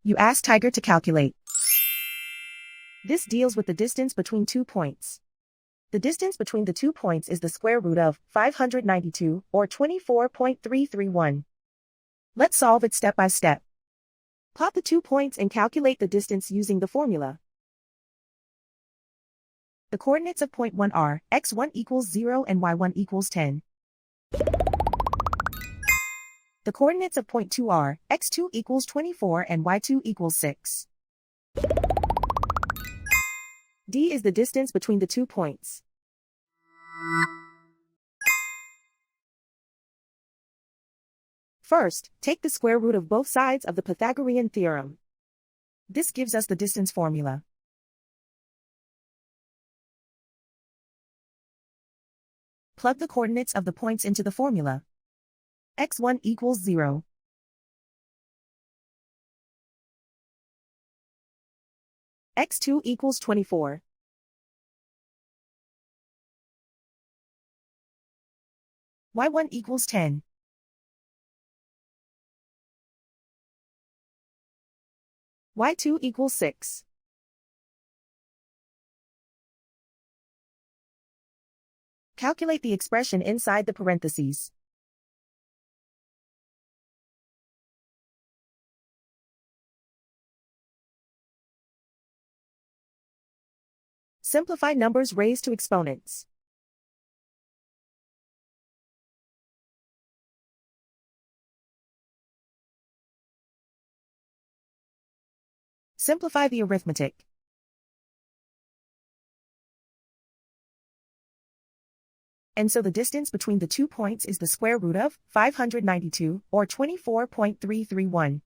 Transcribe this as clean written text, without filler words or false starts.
You ask Tiger to calculate. This deals with the distance between 2 points. The distance between the 2 points is the square root of 592, or 24.331. Let's solve it step by step. Plot the 2 points and calculate the distance using the formula. The coordinates of point 1 are x1 equals 0 and y1 equals 10. The coordinates of point 2 are x2 equals 24 and y2 equals 6. D is the distance between the 2 points. First, take the square root of both sides of the Pythagorean theorem. This gives us the distance formula. Plug the coordinates of the points into the formula. x1 equals 0. x2 equals 24. y1 equals 10. y2 equals 6. Calculate the expression inside the parentheses. Simplify numbers raised to exponents. Simplify the arithmetic. And so the distance between the 2 points is the square root of 592, or 24.331.